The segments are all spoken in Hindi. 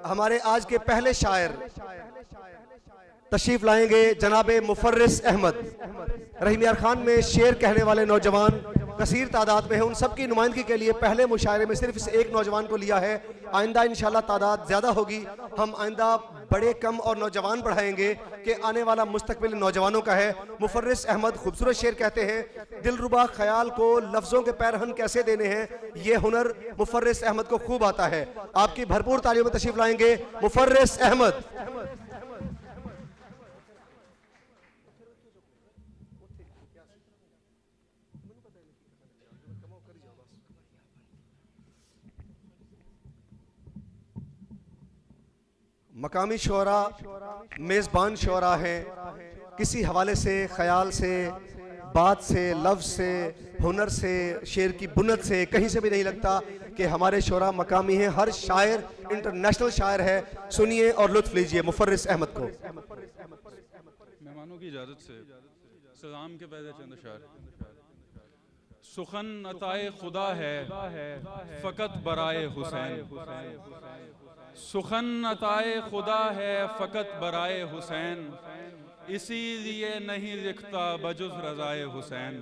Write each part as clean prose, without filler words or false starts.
हमारे आज के पहले शायर तशरीफ लाएंगे जनाबे मुफर्रिस अहमद। रहीम यार खान में शेर कहने वाले नौजवान कसीर तादाद में है। उन सब की नुमाइंदगी के लिए पहले मुशायरे में सिर्फ इस एक नौजवान को लिया है। आइंदा इंशाल्लाह तादाद ज़्यादा होगी। हम आइंदा बड़े कम और नौजवान बढ़ाएंगे कि आने वाला मुस्तकबिल नौजवानों का है। मुफर्रिस अहमद खूबसूरत शेर कहते हैं, दिलरुबा ख्याल को लफ्ज़ों के पैरहन कैसे देने हैं, ये हुनर मुफर्रिस अहमद को खूब आता है। आपकी भरपूर तालियों में तशरीफ लाएंगे मुफर्रिस अहमद। मकामी शोरा मेज़बान शोरा हैं। किसी हवाले से, ख्याल से, बात से, लफ्ज़ से, हुनर से, शेर की बुनत से कहीं से भी नहीं लगता कि हमारे शोरा मकामी हैं। हर शायर इंटरनेशनल शायर है। सुनिए और लुत्फ़ लीजिए मुफर्रिस अहमद को। मेहमानों की इजाज़त से सलाम के पहले चंद अशार। सुखन अताए खुदा है फ़कत बराए हुसैन। सुखन अताए खुदा है फ़कत बराए हुसैन, इसीलिए नहीं लिखता बजुज़ रज़ाए हुसैन।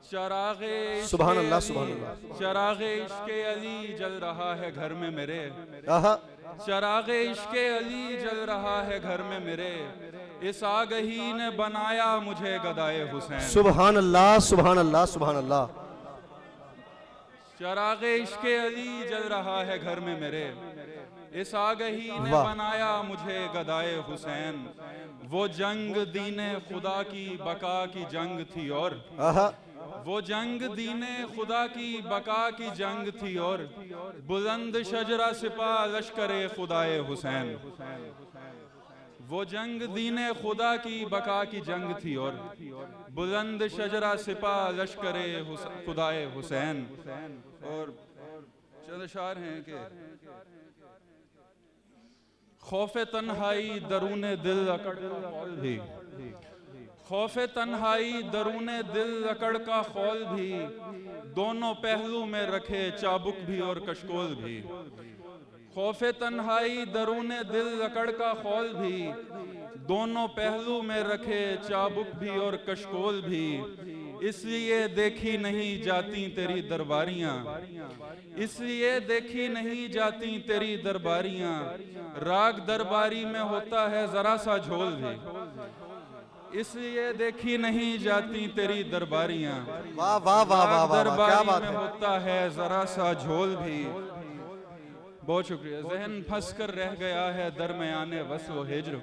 चरागे सुभान अल्लाह, सुभान अल्लाह। चरागे इश्क़े अली जल रहा है घर में मेरे। आहा। चरागे इश्क़े अली जल रहा है घर में मेरे, इस आगही ने बनाया मुझे गदाए हुसैन। सुभान अल्लाह, सुभान अल्लाह, सुभान अल्लाह। चरागे इश्क़े अली जल रहा है घर में मेरे, इस आगही ने बनाया मुझे गदाए हुसैन। वो जंग दीने खुदा की बका की जंग थी और वो जंग दीने खुदा की बका की जंग थी और बुलंद शजरा सिपा लश्करे खुदाए हुसैन। वो जंग दीने खुदा की बका की जंग थी और बुलंद शजरा सिपा लश्करे खुदाए हुसैन। और चंद अशार हैं कि खौफे तन्हाई दरूने दिल अकड़ का खौल भी, खौफे तन्हाई दरूने दिल अकड़ का खौल भी, दोनों पहलू में रखे चाबुक भी और कशकोल भी। खौफे तन्हाई दरूने दिल अकड़ का खौल भी, दोनों पहलू में रखे चाबुक भी और कशकोल भी, इसलिए देखी नहीं जाती तेरी दरबारियां, इसलिए देखी नहीं जाती तेरी दरबारियां, राग दरबारी में होता है जरा सा झोल भी, इसलिए देखी नहीं जाती तेरी दरबारियां। वाह वाह वाह वाह वाह, क्या बात में है। होता है जरा सा झोल भी। बहुत शुक्रिया। जहन फंस कर रह गया है दरमियाने वस्ल व हिज्र,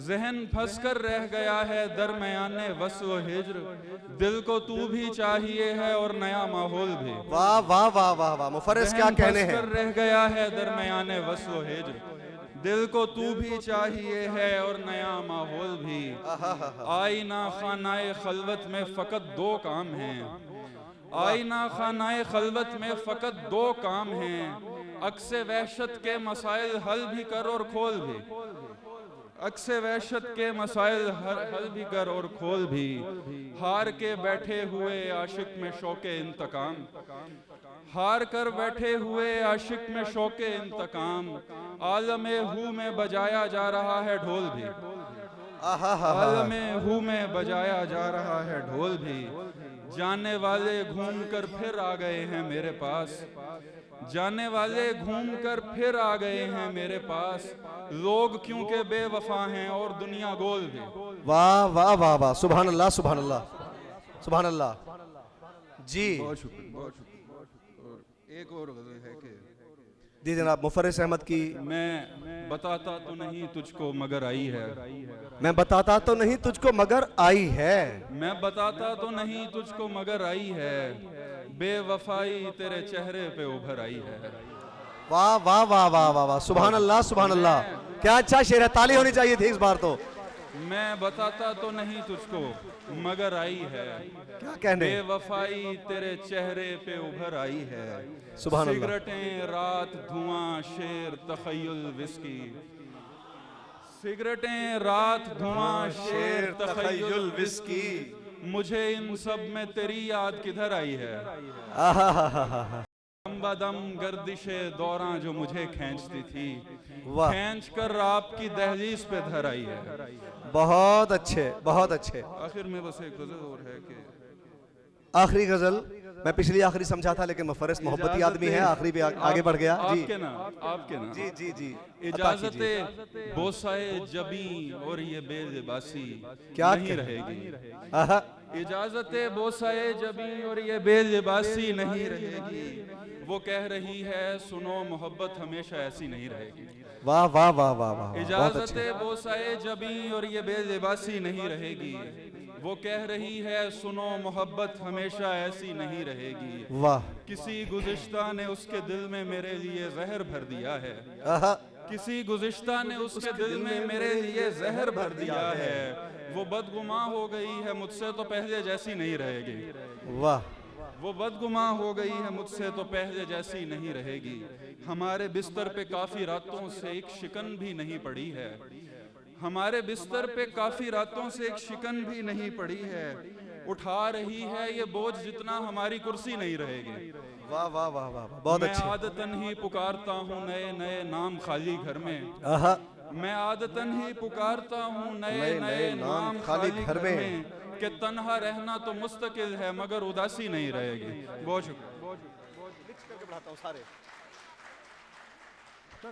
जहन फंस कर रह गया है दरमियाने वस्ल व हिज्र, दिल को तू भी चाहिए है और नया माहौल भी। वाह वाह वाह वाह वाह, मुफर्रिस क्या कहने हैं। रह गया है दरमियाने वस्ल व हिज्र, दिल को तू भी चाहिए है और नया माहौल भी। आईना खानाए खलवत में फकत दो काम हैं, आईना खानाए खलवत में फकत दो काम हैं, अक्से वहशत के मसाइल हल भी कर और खोल भी, अक्से वहशत के मसाइल हल भी कर और खोल भी। हार के बैठे हुए आशिक में शौके इंतकाम, हार कर बैठे हुए आशिक में शौके इंतकाम, आलमे हू में बजाया जा रहा है ढोल भी, आलमे हू में बजाया जा रहा है ढोल भी। जाने वाले घूम कर फिर आ गए हैं मेरे पास, जाने वाले घूम कर फिर आ गए हैं मेरे पास, लोग क्योंकि बेवफा हैं और दुनिया गोल भी। वाह वाह वाह वाह, सुभान अल्लाह, सुभान अल्लाह, सुभान अल्लाह जी। बहुत शुक्रिया, बहुत शुक्रिया। और एक और गज़ल है कि जी जनाब मुफर्रिस अहमद की। मैं बताता तो नहीं तुझको मगर आई है, मैं बताता तो नहीं तुझको मगर आई है, मैं बताता तो नहीं तुझको मगर आई है, बेवफाई तेरे चेहरे पे उभर आई है। वाह वाह वाह वाह वाह वाह, सुभान अल्लाह, सुभान अल्लाह। क्या अच्छा शेर है, ताली होनी चाहिए थी इस बार तो। मैं बताता तो नहीं तुझको मगर आई है, क्या कहने। बेवफाई तेरे चेहरे पे उभर आई है। सुभान अल्लाह। सिगरेटें रात धुआं शेर तखय्युल विस्की, सिगरेटें रात धुआं शेर तखय्युल विस्की, मुझे इन सब में तेरी याद किधर आई है। आहा हा हा हा। हम बदम गर्दिशे दौरां जो मुझे खींचती थी, वाह, खींच कर आपकी दहलीज पे धर आई है। बहुत अच्छे, बहुत अच्छे। आखिर में बस एक गजल और है कि आखिरी गजल, मैं पिछली आखिरी समझा था लेकिन मुफर्रिस मोहब्बती आदमी है, आखिरी पे आगे बढ़ गया जी। आपके ना, आपके ना। जी जी जी, इजाजते बोसाए जबी और ये बेलिबासी क्या नहीं कहें? रहेगी। आहा, इजाजते बोसाए जबी और ये बेलिबासी नहीं रहेगी। वो कह रही है सुनो मोहब्बत हमेशा ऐसी नहीं रहेगी। वाह वाह वाह वाह वाह, बहुत अच्छे। इजाजते बोसाए जबी और ये बेलिबासी नहीं रहेगी। वो कह रही है सुनो मोहब्बत हमेशा ऐसी नहीं रहेगी। वाह, किसी गुज़िश्ता ने उसके दिल में मेरे लिए जहर भर दिया है। आहा, किसी गुज़िश्ता ने उसके दिल में मेरे लिए जहर भर दिया है। वो बदगुमा हो गई है मुझसे तो पहले जैसी नहीं रहेगी। वाह, वो बदगुमा हो गई है मुझसे तो पहले जैसी नहीं रहेगी। हमारे बिस्तर पे काफी रातों से एक शिकन भी नहीं पड़ी है। हमारे बिस्तर पे काफी रातों से एक शिकन भी नहीं पड़ी है। उठा रही है ये बोझ जितना हमारी कुर्सी नहीं रहेगी। वाह वाह वाह वाह, बहुत मैं अच्छे। आदतन ही पुकारता हूँ नए नए नाम खाली घर में। आहा, मैं आदतन ही पुकारता हूँ नए नए नए नाम खाली घर में। में कि तन्हा रहना तो मुस्तकिल है मगर उदासी नहीं रहेगी। बहुत शुक्रिया। मिक्स करके बढ़ाता हूँ सारे।